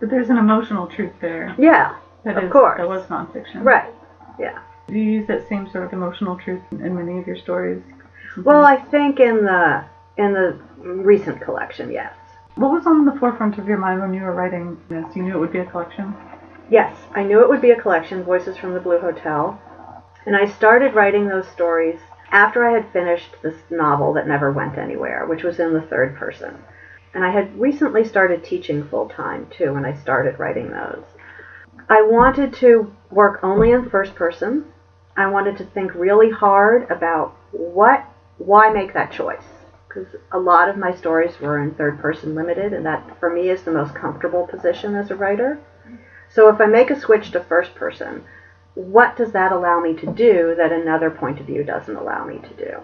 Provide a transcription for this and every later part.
But there's an emotional truth there. Yeah, of course. That was nonfiction. Right, yeah. Do you use that same sort of emotional truth in many of your stories? Well, I think in the recent collection, yes. What was on the forefront of your mind when you were writing this? You knew it would be a collection? Yes, I knew it would be a collection, Voices from the Blue Hotel. And I started writing those stories after I had finished this novel that never went anywhere, which was in the third person. And I had recently started teaching full-time, too, when I started writing those. I wanted to work only in first person. I wanted to think really hard about why make that choice? Because a lot of my stories were in third person limited, and that, for me, is the most comfortable position as a writer. So if I make a switch to first person, what does that allow me to do that another point of view doesn't allow me to do?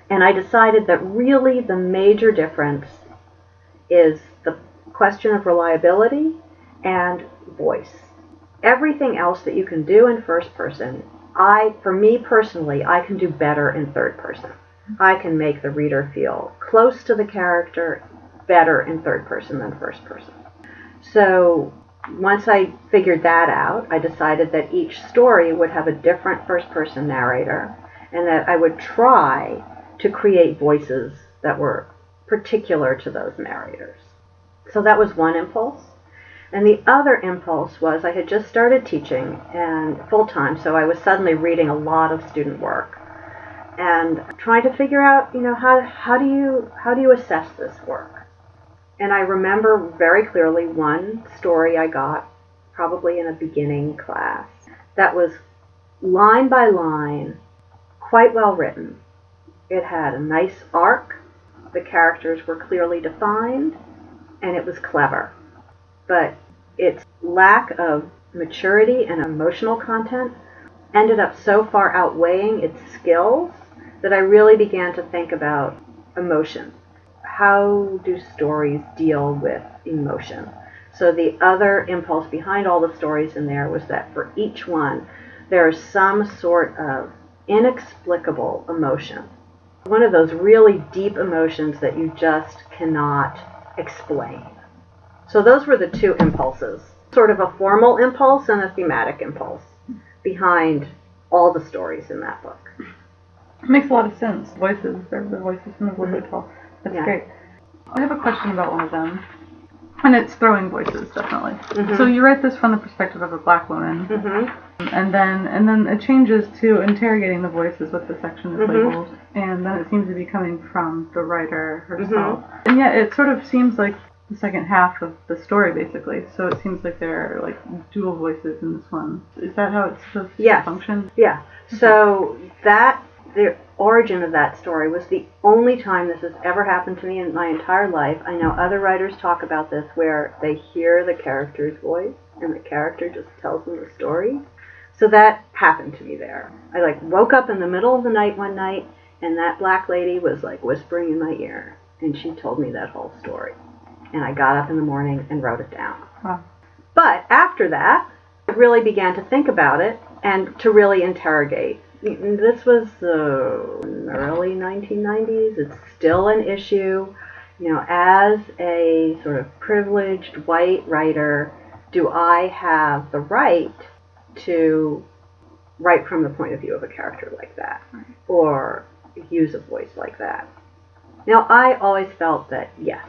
And I decided that really the major difference is the question of reliability and voice. Everything else that you can do in first person, for me personally, I can do better in third person. I can make the reader feel close to the character better in third person than first person. So once I figured that out, I decided that each story would have a different first-person narrator, and that I would try to create voices that were particular to those narrators. So that was one impulse. And the other impulse was I had just started teaching and full-time, so I was suddenly reading a lot of student work and trying to figure out, how do you assess this work? And I remember very clearly one story I got, probably in a beginning class, that was line by line, quite well written. It had a nice arc, the characters were clearly defined, and it was clever. But its lack of maturity and emotional content ended up so far outweighing its skills that I really began to think about emotion. How do stories deal with emotion? So the other impulse behind all the stories in there was that for each one, there is some sort of inexplicable emotion. One of those really deep emotions that you just cannot explain. So those were the two impulses, sort of a formal impulse and a thematic impulse behind all the stories in that book. It makes a lot of sense. The voices from the Blue Hotel. That's great. I have a question about one of them. And it's throwing voices, definitely. Mm-hmm. So you write this from the perspective of a black woman. Mm-hmm. And then it changes to interrogating the voices, what the section is labeled. And then it seems to be coming from the writer herself. Mm-hmm. And yet it sort of seems like the second half of the story, basically. So it seems like there are like dual voices in this one. Is that how it's supposed to function? Yeah. So the origin of that story was the only time this has ever happened to me in my entire life. I know other writers talk about this where they hear the character's voice and the character just tells them the story. So that happened to me there. I woke up in the middle of the night one night and that black lady was whispering in my ear and she told me that whole story. And I got up in the morning and wrote it down. Wow. But after that, I really began to think about it and to really interrogate. This was the early 1990s. It's still an issue. As a sort of privileged white writer, do I have the right to write from the point of view of a character like that or use a voice like that? Now, I always felt that, yes,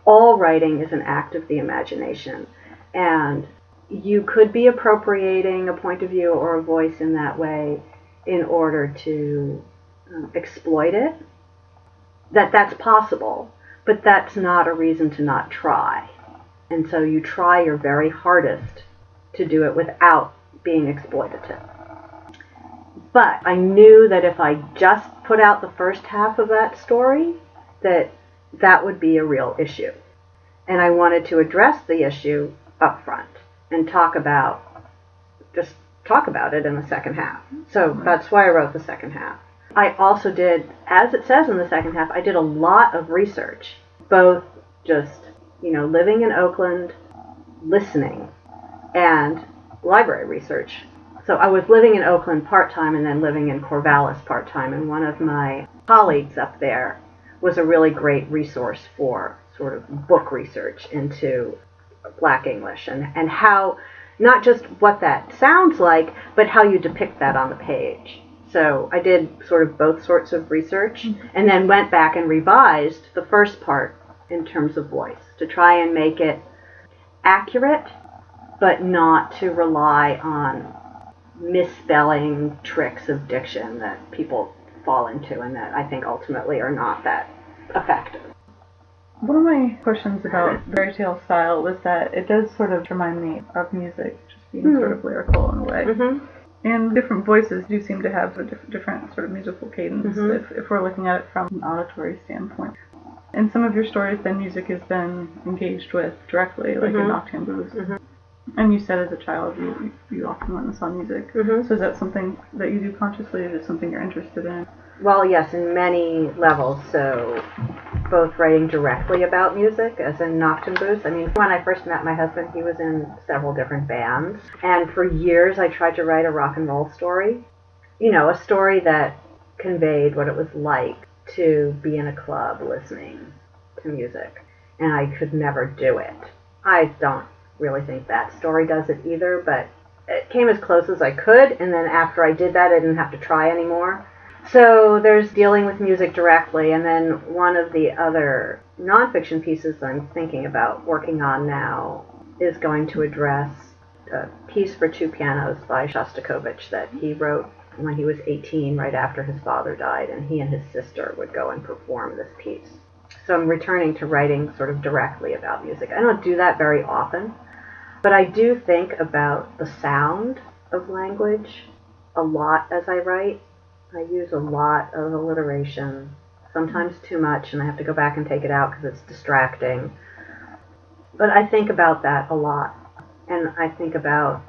all writing is an act of the imagination, and you could be appropriating a point of view or a voice in that way in order to exploit it. That's possible, but that's not a reason to not try. And so you try your very hardest to do it without being exploitative. But I knew that if I just put out the first half of that story, that would be a real issue. And I wanted to address the issue up front and talk about it in the second half. So that's why I wrote the second half. I also did, as it says in the second half, I did a lot of research, both just, living in Oakland, listening, and library research. So I was living in Oakland part-time and then living in Corvallis part-time, and one of my colleagues up there was a really great resource for sort of book research into Black English and how, not just what that sounds like, but how you depict that on the page. So I did sort of both sorts of research and then went back and revised the first part in terms of voice to try and make it accurate, but not to rely on misspelling tricks of diction that people fall into and that I think ultimately are not that effective. One of my questions about the fairy tale style was that it does sort of remind me of music, just being sort of lyrical in a way. And different voices do seem to have a different sort of musical cadence if we're looking at it from an auditory standpoint. In some of your stories, then music has been engaged with directly, like in Noctambus. And you said as a child you often went and saw music. So is that something that you do consciously, or is it something you're interested in? Well, yes, in many levels. So both writing directly about music, as in Noctambus. I mean, when I first met my husband, he was in several different bands. And for years, I tried to write a rock and roll story. You know, a story that conveyed what it was like to be in a club listening to music. And I could never do it. I don't really think that story does it either, but it came as close as I could. And then after I did that, I didn't have to try anymore. So there's dealing with music directly, and then one of the other nonfiction pieces I'm thinking about working on now is going to address a piece for two pianos by Shostakovich that he wrote when he was 18, right after his father died, and he and his sister would go and perform this piece. So I'm returning to writing sort of directly about music. I don't do that very often, but I do think about the sound of language a lot as I write. I use a lot of alliteration, sometimes too much, and I have to go back and take it out because it's distracting. But I think about that a lot, and I think about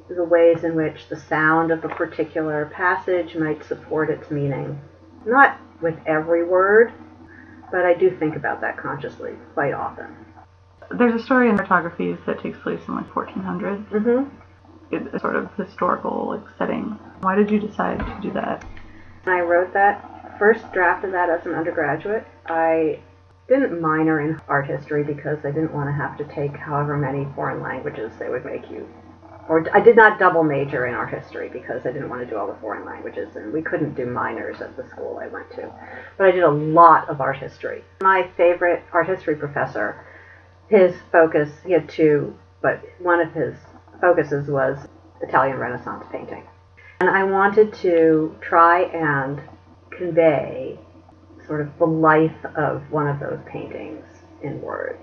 the ways in which the sound of a particular passage might support its meaning. Not with every word, but I do think about that consciously quite often. There's a story in Cartographies that takes place in like 1400s. It's a sort of historical setting. Why did you decide to do that? I wrote that first draft of that as an undergraduate. I didn't minor in art history because I didn't want to have to take however many foreign languages they would make you. Or I did not double major in art history because I didn't want to do all the foreign languages, and we couldn't do minors at the school I went to. But I did a lot of art history. My favorite art history professor, his focus, he had two, but one of his focuses was Italian Renaissance painting. And I wanted to try and convey sort of the life of one of those paintings in words.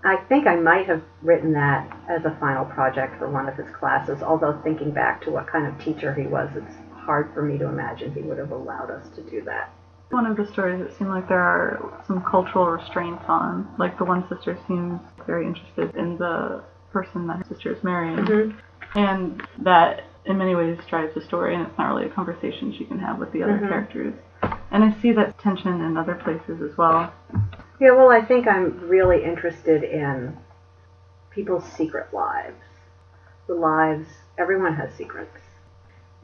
I think I might have written that as a final project for one of his classes, although thinking back to what kind of teacher he was, it's hard for me to imagine he would have allowed us to do that. One of the stories, it seemed like there are some cultural restraints on, like the one sister seems very interested in the person that her sister is marrying, and that in many ways drives the story, and it's not really a conversation she can have with the other characters. And I see that tension in other places as well. Yeah, well, I think I'm really interested in people's secret lives. The lives, everyone has secrets.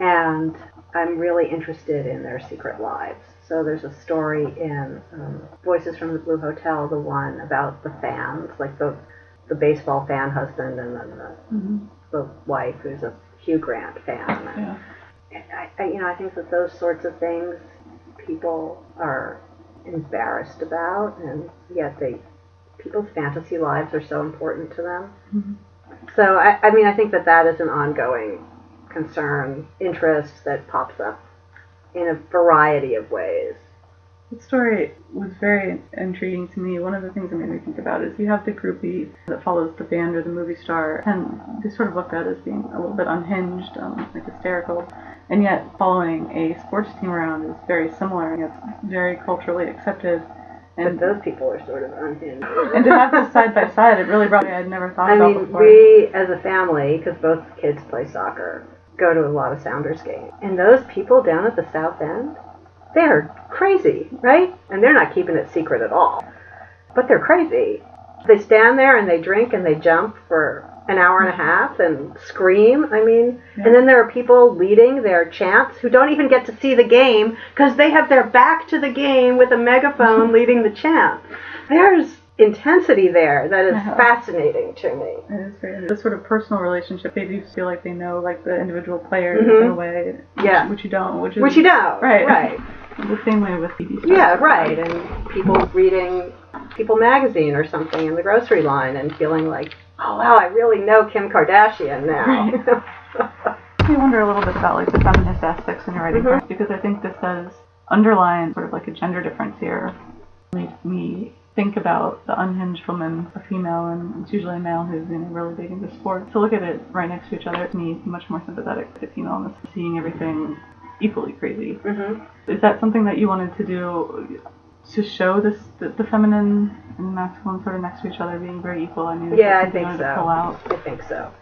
And I'm really interested in their secret lives. So there's a story in Voices from the Blue Hotel, the one about the fans, like the baseball fan husband and then the wife who's a Hugh Grant fan. I think that those sorts of things people are embarrassed about, and yet people's fantasy lives are so important to them. So I think that is an ongoing concern, interest that pops up in a variety of ways. The story was very intriguing to me. One of the things that made me think about is you have the groupie that follows the band or the movie star, and they sort of looked at as being a little bit unhinged, like hysterical, and yet following a sports team around is very similar, and it's very culturally accepted. And but those people are sort of unhinged. And to have this side by side, it really brought me. I'd never thought about before. We, as a family, because both kids play soccer, go to a lot of Sounders games. And those people down at the South End, they're crazy, right? And they're not keeping it secret at all. But they're crazy. They stand there and they drink and they jump for an hour and a half and scream. And then there are people leading their chants who don't even get to see the game because they have their back to the game with a megaphone leading the chant. There's intensity there that is fascinating to me. It is very, the sort of personal relationship, they do feel like they know like the individual players in a way, which you don't. Which you don't, right. The same way with TV stars. Yeah, right. And people reading People magazine or something in the grocery line and feeling like, oh wow, I really know Kim Kardashian now. Right. I wonder a little bit about like the feminist aspects in your writing process, because I think this does underline sort of like a gender difference here. Makes me think about the unhinged woman, a female, and it's usually a male who's really big into sport. To look at it right next to each other, it makes me much more sympathetic to female and seeing everything equally crazy. Is that something that you wanted to do to show this the feminine and masculine sort of next to each other being very equal? I mean, yeah, I think so. To pull out? I think so.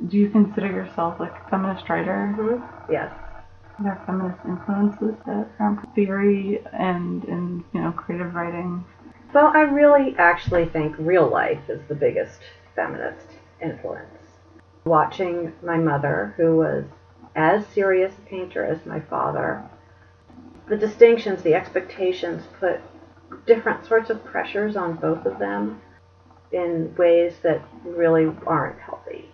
Do you consider yourself like a feminist writer? Yes. Are there feminist influences that are in theory and in creative writing? Well, I really actually think real life is the biggest feminist influence. Watching my mother, who was as serious a painter as my father, the distinctions, the expectations put different sorts of pressures on both of them in ways that really aren't healthy.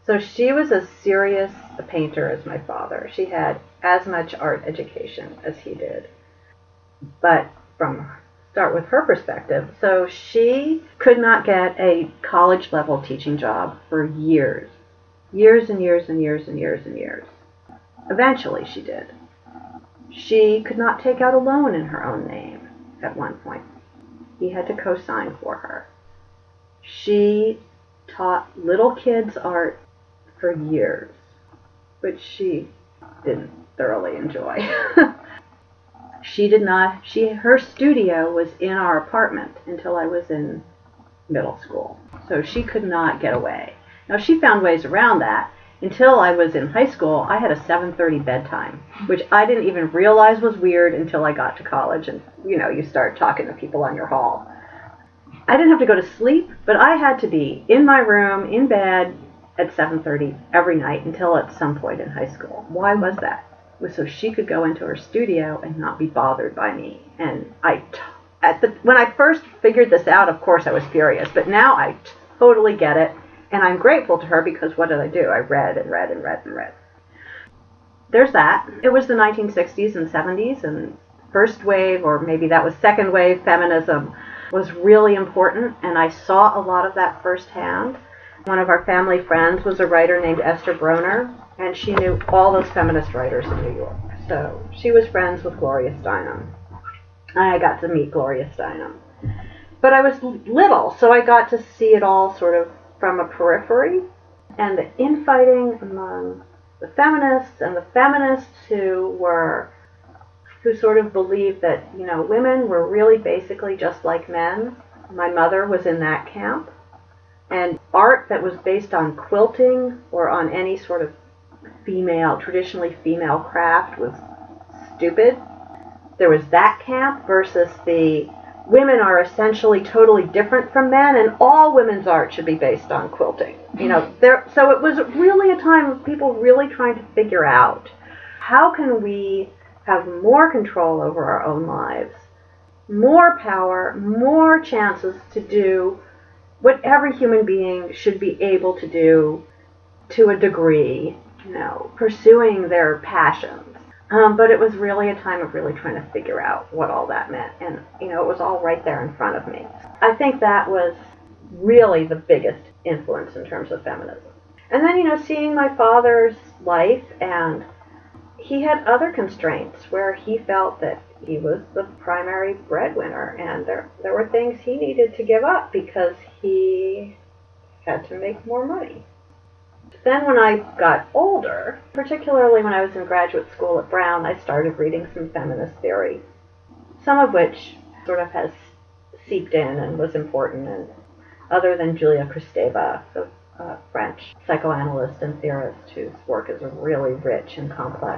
So she was as serious a painter as my father. She had as much art education as he did. But start with her perspective. So she could not get a college level teaching job for years. Years and years and years and years and years. Eventually she did. She could not take out a loan in her own name at one point. He had to co-sign for her. She taught little kids art for years, which she didn't thoroughly enjoy. Her studio was in our apartment until I was in middle school. So she could not get away. Now she found ways around that. Until I was in high school, I had a 7:30 bedtime, which I didn't even realize was weird until I got to college and, you start talking to people on your hall. I didn't have to go to sleep, but I had to be in my room, in bed, at 7:30 every night until at some point in high school. Why was that? It was so she could go into her studio and not be bothered by me. And when I first figured this out, of course I was furious, but now I totally get it. And I'm grateful to her because what did I do? I read and read and read and read. There's that. It was the 1960s and 70s, and first wave, or maybe that was second wave, feminism was really important, and I saw a lot of that firsthand. One of our family friends was a writer named Esther Broner, and she knew all those feminist writers in New York. So she was friends with Gloria Steinem. I got to meet Gloria Steinem. But I was little, so I got to see it all sort of from a periphery, and the infighting among the feminists and the feminists who sort of believed that, women were really basically just like men. My mother was in that camp. And art that was based on quilting or on any sort of traditionally female craft was stupid. There was that camp versus the women are essentially totally different from men, and all women's art should be based on quilting. So it was really a time of people really trying to figure out how can we have more control over our own lives, more power, more chances to do what every human being should be able to do to a degree, pursuing their passions. But it was really a time of really trying to figure out what all that meant. And, it was all right there in front of me. I think that was really the biggest influence in terms of feminism. And then, seeing my father's life, and he had other constraints where he felt that he was the primary breadwinner, and there were things he needed to give up because he had to make more money. Then when I got older, particularly when I was in graduate school at Brown, I started reading some feminist theory, some of which sort of has seeped in and was important, and other than Julia Kristeva, the French psychoanalyst and theorist whose work is really rich and complex.